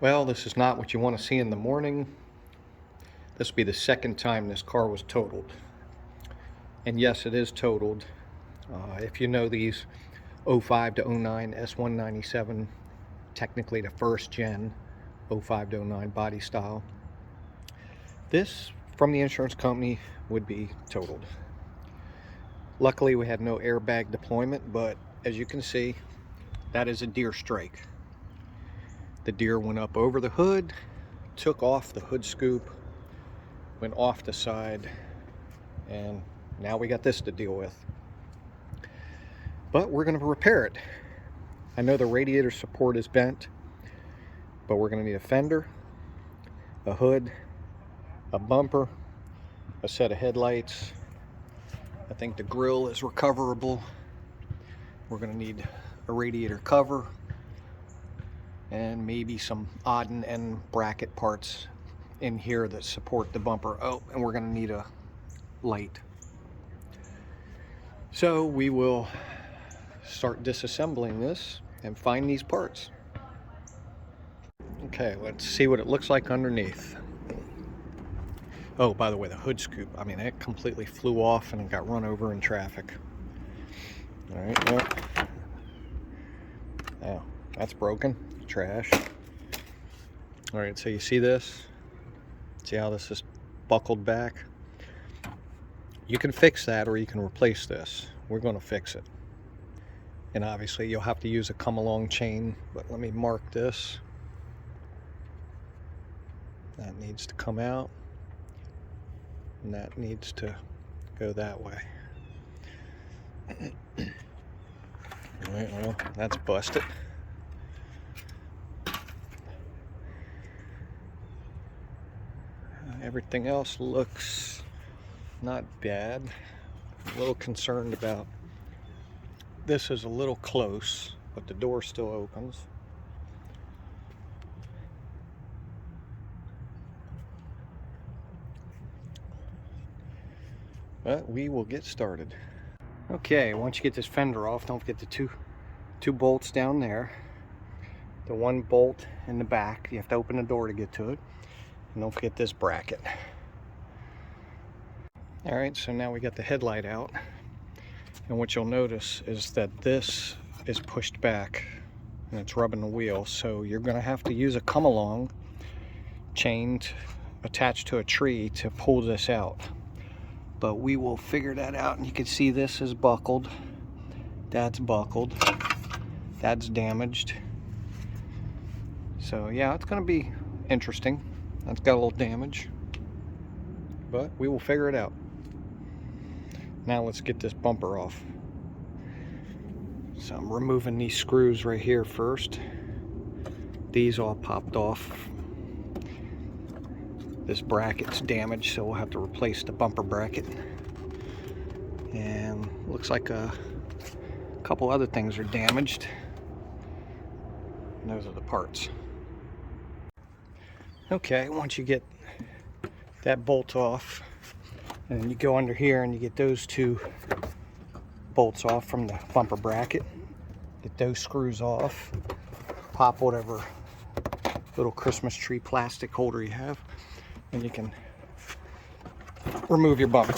Well, this is not what you want to see in the morning. This will be the second time this car was totaled. And yes, it is totaled. If you know these 05 to 09 S197, technically the first gen 05 to 09 body style, this from the insurance company would be totaled. Luckily we had no airbag deployment, but as you can see, that is a deer strike. The deer went up over the hood, took off the hood scoop, went off the side, and now we got this to deal with. But we're going to repair it. I know the radiator support is bent, but we're going to need a fender, a hood, a bumper, a set of headlights. I think the grille is recoverable. We're going to need a radiator cover and maybe some odd and end bracket parts in here that support the bumper. Oh, and we're going to need a light. So we will start disassembling this and find these parts. Okay, let's see what it looks like underneath. Oh, by the way, the hood scoop, I mean, it completely flew off and it got run over in traffic. All right, well, now that's broken, trash. All right, so you see this? See how this is buckled back? You can fix that or you can replace this. We're going to fix it. And obviously you'll have to use a come along chain, but let me mark this. That needs to come out, and that needs to go that way. All right, well, that's busted. Everything else looks not bad. I'm a little concerned about this is a little close, but the door still opens. But we will get started. Okay, once you get this fender off, don't forget the two bolts down there. The one bolt in the back, you have to open the door to get to it. And don't forget this bracket. All right, so now we got the headlight out. And what you'll notice is that this is pushed back and it's rubbing the wheel. So you're gonna have to use a come along chain attached to a tree to pull this out. But we will figure that out. And you can see this is buckled. That's buckled. That's damaged. So yeah, it's gonna be interesting. That's got a little damage, but we will figure it out. Now let's get this bumper off. So I'm removing these screws right here first. These all popped off. This bracket's damaged, so we'll have to replace the bumper bracket. And looks like a couple other things are damaged. And those are the parts. Okay, once you get that bolt off, and you go under here and you get those two bolts off from the bumper bracket, get those screws off, pop whatever little Christmas tree plastic holder you have, and you can remove your bumper.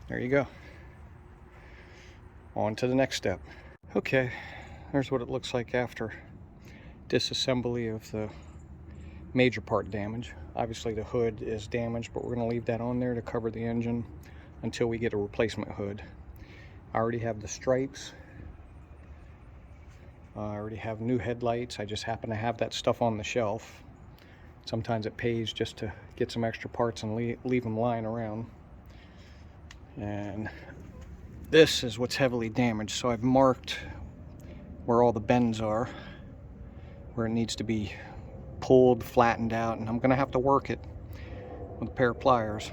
There you go. On to the next step. Okay, there's what it looks like after disassembly of the major part damage. Obviously the hood is damaged, but we're going to leave that on there to cover the engine until we get a replacement hood. I already have the stripes. I already have new headlights. I just happen to have that stuff on the shelf. Sometimes it pays just to get some extra parts and leave them lying around. And this is what's heavily damaged. So I've marked where all the bends are, where it needs to be pulled, flattened out, and I'm gonna have to work it with a pair of pliers,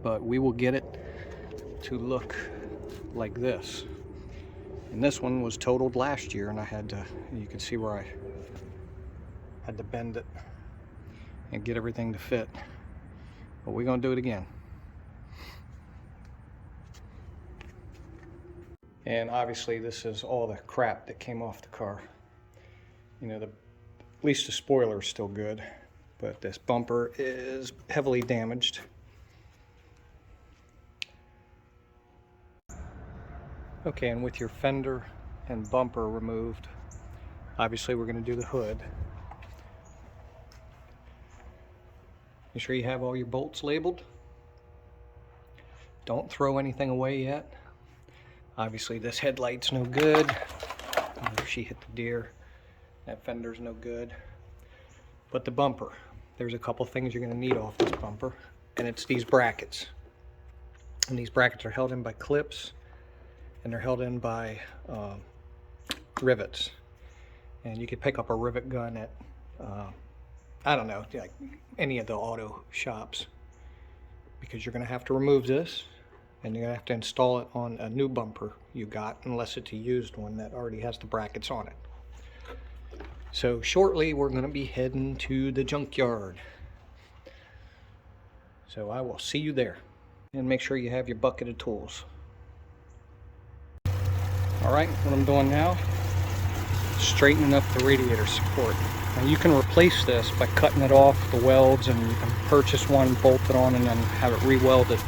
but we will get it to look like this. And this one was totaled last year, and I had to, you can see where I had to bend it and get everything to fit, but we're gonna do it again. And obviously this is all the crap that came off the car. You know, the At least the spoiler is still good, but this bumper is heavily damaged. Okay, and with your fender and bumper removed, obviously we're going to do the hood. Make sure you have all your bolts labeled. Don't throw anything away yet. Obviously this headlight's no good. She hit the deer. That fender's no good. But the bumper, there's a couple things you're going to need off this bumper, and it's these brackets. And these brackets are held in by clips, and they're held in by rivets. And you could pick up a rivet gun at, I don't know, like any of the auto shops, because you're going to have to remove this, and you're going to have to install it on a new bumper you got, unless it's a used one that already has the brackets on it. So shortly we're going to be heading to the junkyard. So I will see you there. And make sure you have your bucket of tools. Alright, what I'm doing now, straightening up the radiator support. Now you can replace this by cutting it off the welds, and you can purchase one, bolt it on, and then have it re-welded.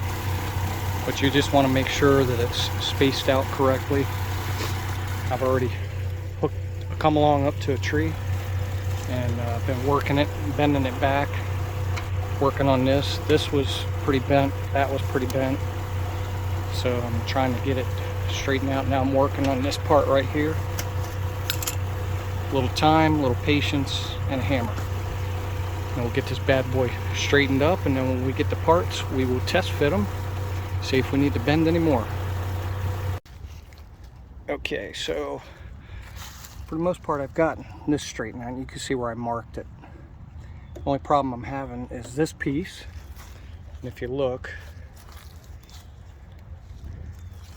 But you just want to make sure that it's spaced out correctly. I've already come along up to a tree, and I've been working it, bending it back, working on this. This was pretty bent, that was pretty bent, so I'm trying to get it straightened out. Now I'm working on this part right here. A little time, a little patience, and a hammer, and we'll get this bad boy straightened up, and then when we get the parts we will test fit them, see if we need to bend anymore. Okay, so for the most part I've gotten this straightened out. You can see where I marked it. The only problem I'm having is this piece, and if you look,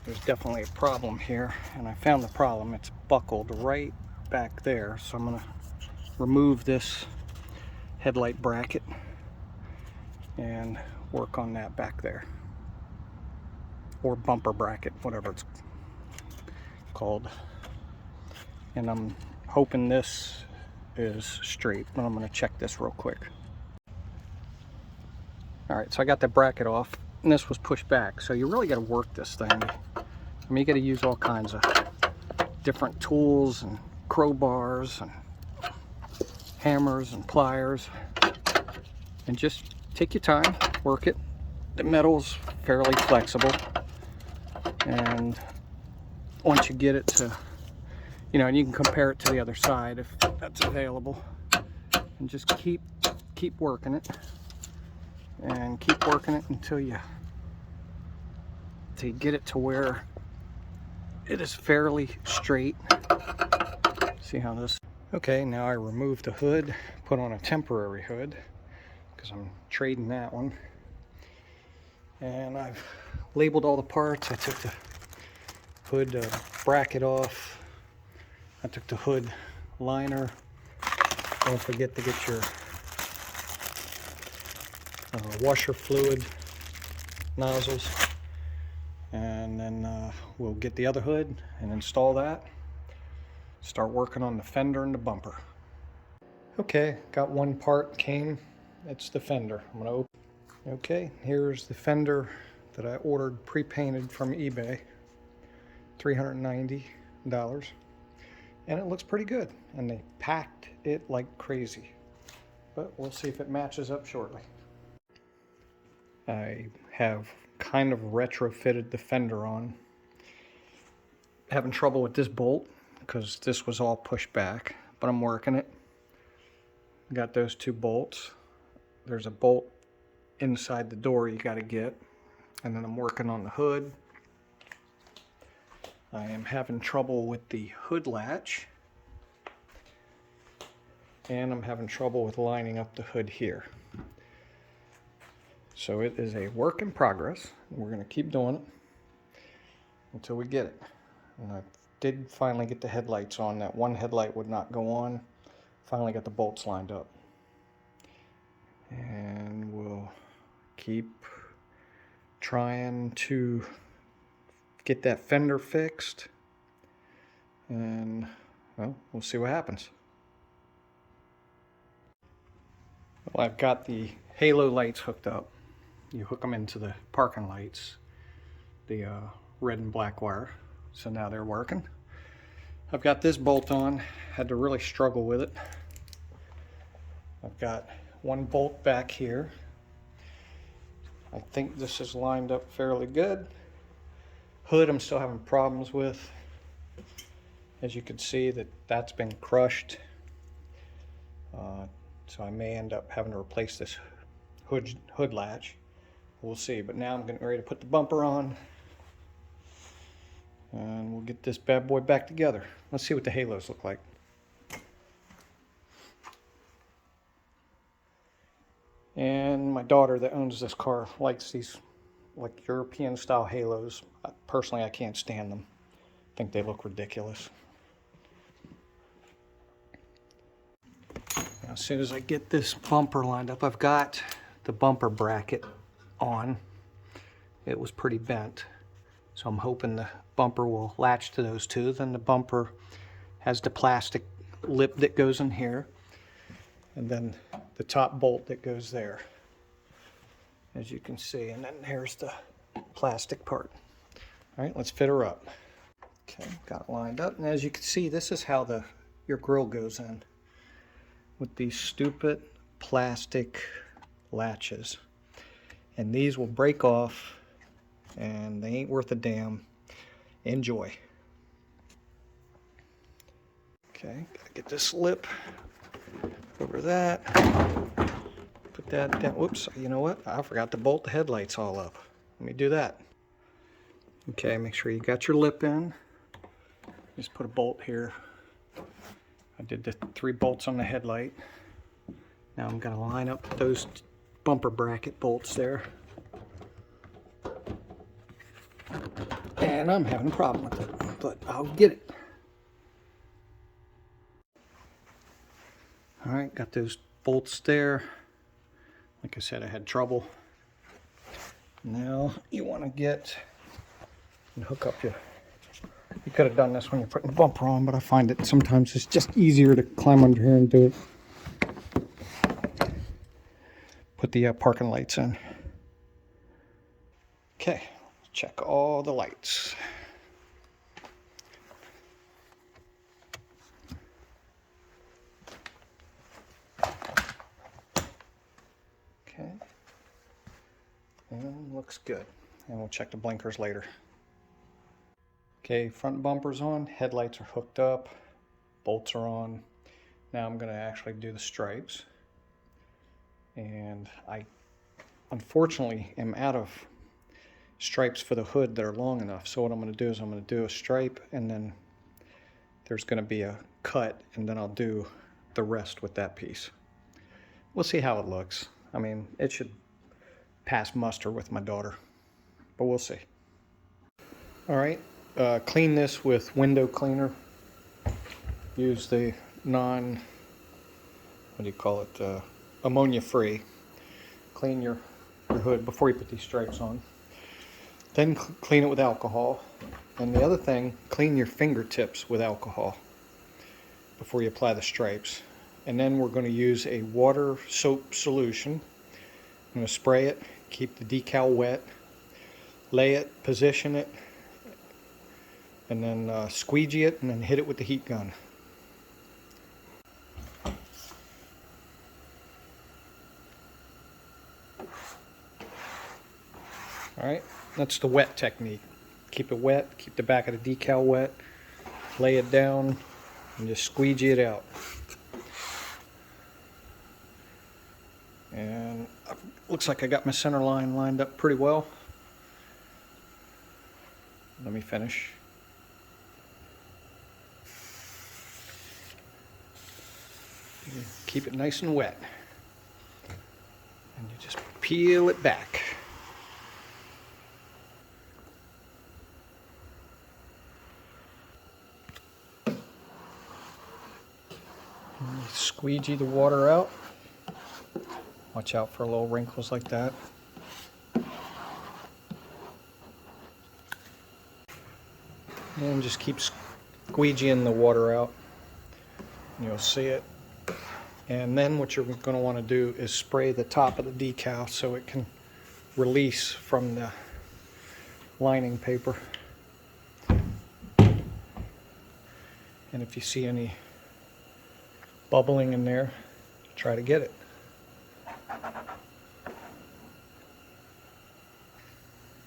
there's definitely a problem here, and I found the problem. It's buckled right back there, so I'm going to remove this headlight bracket and work on that back there, or bumper bracket, whatever it's called. And I'm hoping this is straight, but I'm going to check this real quick. Alright, so I got the bracket off, and this was pushed back, so you really got to work this thing. I mean, you got to use all kinds of different tools and crowbars and hammers and pliers, and just take your time, work it. The metal's fairly flexible, and once you get it to, you know, and you can compare it to the other side if that's available, and just keep working it, and keep working it until you get it to where it is fairly straight. See how this, okay, now I removed the hood, put on a temporary hood because I'm trading that one, and I've labeled all the parts. I took the hood bracket off, I took the hood liner. Don't forget to get your washer fluid nozzles, and then we'll get the other hood and install that. Start working on the fender and the bumper. Okay, got one part came. It's the fender. I'm gonna open. Okay, here's the fender that I ordered pre-painted from eBay, $390, and it looks pretty good, and they packed it like crazy, but we'll see if it matches up shortly. I have kind of retrofitted the fender on. Having trouble with this bolt because this was all pushed back, but I'm working it. Got those two bolts. There's a bolt inside the door you got to get, and then I'm working on the hood. I am having trouble with the hood latch, and I'm having trouble with lining up the hood here. So it is a work in progress. We're going to keep doing it until we get it. And I did finally get the headlights on. That one headlight would not go on. Finally got the bolts lined up. And we'll keep trying to get that fender fixed. And well, we'll see what happens. Well, I've got the halo lights hooked up. You hook them into the parking lights, the red and black wire. So now they're working. I've got this bolt on. Had to really struggle with it. I've got one bolt back here. I think this is lined up fairly good. Hood I'm still having problems with. As you can see, that's been crushed. So I may end up having to replace this hood latch. We'll see. But now I'm getting ready to put the bumper on. And we'll get this bad boy back together. Let's see what the halos look like. And my daughter that owns this car likes these like European style halos. Personally, I can't stand them. I think they look ridiculous. Now, as soon as I get this bumper lined up, I've got the bumper bracket on. It was pretty bent, so I'm hoping the bumper will latch to those two. Then the bumper has the plastic lip that goes in here, and then the top bolt that goes there, as you can see. And then here's the plastic part. All right, let's fit her up. Okay, got it lined up, and as you can see, this is how your grill goes in, with these stupid plastic latches. And these will break off, and they ain't worth a damn. Enjoy. Okay, gotta get this lip over that. Put that down. Whoops, you know what? I forgot to bolt the headlights all up. Let me do that. Okay, make sure you got your lip in. Just put a bolt here. I did the 3 bolts on the headlight. Now I'm gonna line up those bumper bracket bolts there. And I'm having a problem with it, but I'll get it. All right, got those bolts there. Like I said, I had trouble. Now you want to get and hook up you could have done this when you're putting the bumper on, but I find it sometimes it's just easier to climb under here and do it. Put the parking lights in. Okay, check all the lights. Okay, and looks good. And we'll check the blinkers later. Okay, front bumper's on, headlights are hooked up, bolts are on. Now I'm going to actually do the stripes. And I unfortunately am out of stripes for the hood that are long enough. So what I'm going to do is I'm going to do a stripe, and then there's going to be a cut, and then I'll do the rest with that piece. We'll see how it looks. I mean, it should pass muster with my daughter, but we'll see. All right, clean this with window cleaner. Use the ammonia free. Clean your hood before you put these stripes on. Then clean it with alcohol. And the other thing, clean your fingertips with alcohol before you apply the stripes. And then we're going to use a water soap solution. I'm going to spray it, keep the decal wet, lay it, position it, and then squeegee it, and then hit it with the heat gun. Alright, that's the wet technique. Keep it wet, keep the back of the decal wet, lay it down, and just squeegee it out. And looks like I got my center line lined up pretty well. Let me finish. Keep it nice and wet. And you just peel it back. Squeegee the water out. Watch out for little wrinkles like that. And just keep squeegeeing the water out. You'll see it And then what you're going to want to do is spray the top of the decal so it can release from the lining paper. And if you see any bubbling in there, try to get it.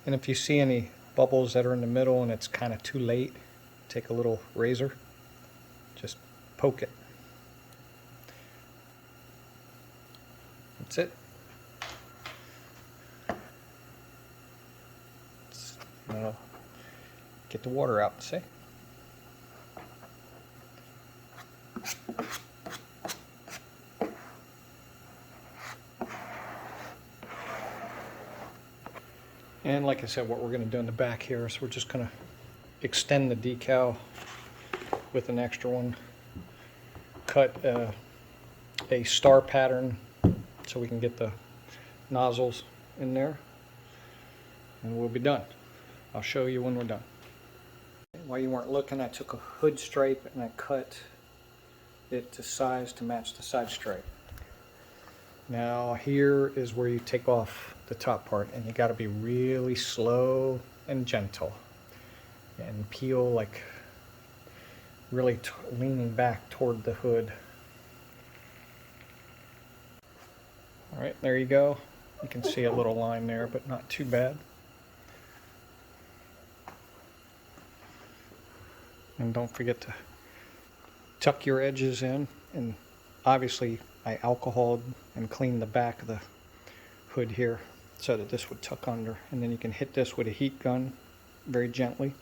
And if you see any bubbles that are in the middle and it's kind of too late, take a little razor, just poke it. That's it. That'll get the water out, see? And like I said, what we're going to do in the back here is we're just going to extend the decal with an extra one, cut a star pattern so we can get the nozzles in there, and we'll be done. I'll show you when we're done. While you weren't looking, I took a hood stripe and I cut it to size to match the side stripe. Now here is where you take off the top part, and you got to be really slow and gentle and peel, like really leaning back toward the hood. All right, there you go. You can see a little line there, but not too bad. And don't forget to tuck your edges in, and obviously I alcoholed and cleaned the back of the hood here so that this would tuck under, and then you can hit this with a heat gun very gently.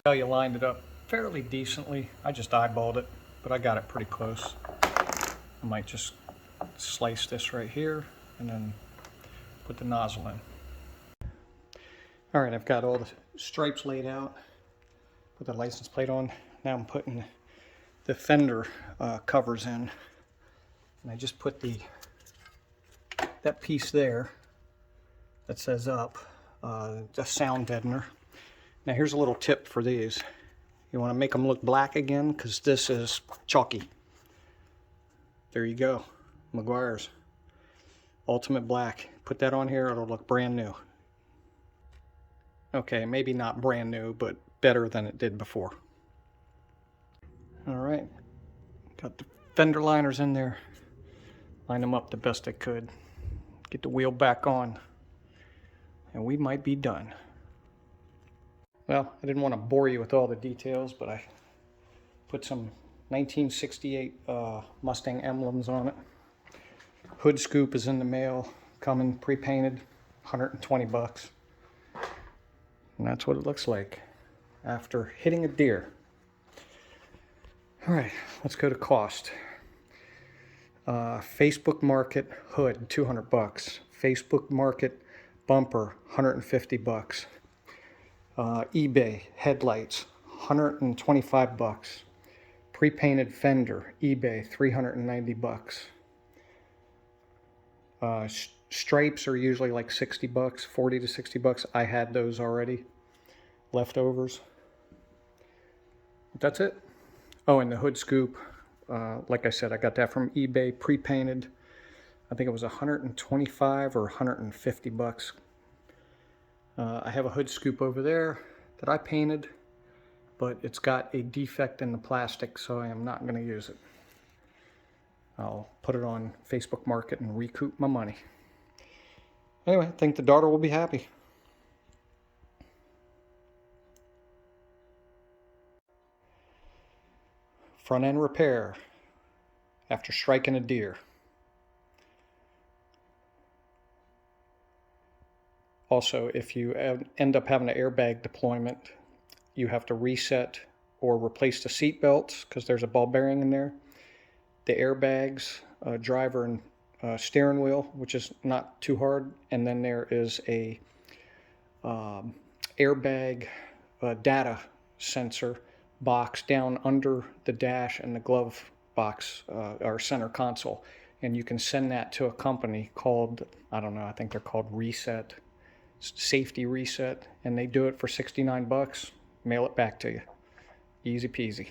Well, you lined it up fairly decently. I just eyeballed it, but I got it pretty close. I might just slice this right here and then put the nozzle in. All right, I've got all the stripes laid out, put the license plate on. Now I'm putting the fender covers in, and I just put that piece there that says up, the sound deadener. Now here's a little tip for these. You want to make them look black again, because this is chalky. There you go, Meguiar's Ultimate Black. Put that on here, it'll look brand new. Okay, maybe not brand new, but better than it did before. All right, got the fender liners in there. Line them up the best I could. Get the wheel back on, and we might be done. Well, I didn't want to bore you with all the details, but I put some 1968 Mustang emblems on it. Hood scoop is in the mail, coming pre-painted, 120 bucks. And that's what it looks like after hitting a deer. All right, let's go to cost. Facebook Market hood, 200 bucks. Facebook Market bumper, 150 bucks. eBay headlights, 125 bucks. Pre-painted fender, eBay, 390 bucks. Stripes are usually like 60 bucks, 40 to 60 bucks. I had those already, leftovers. That's it. Oh, and the hood scoop, like I said, I got that from eBay, pre-painted. I think it was 125 or 150 bucks. I have a hood scoop over there that I painted, but it's got a defect in the plastic, so I am not going to use it. I'll put it on Facebook Market and recoup my money. Anyway, I think the daughter will be happy. Front end repair after striking a deer. Also, if you end up having an airbag deployment, you have to reset or replace the seat belts because there's a ball bearing in there. The airbags, driver and steering wheel, which is not too hard, and then there is a airbag data sensor box down under the dash and the glove box, our center console, and you can send that to a company called, I don't know, I think they're called Reset, Safety Reset, and they do it for 69 bucks. Mail it back to you. Easy peasy.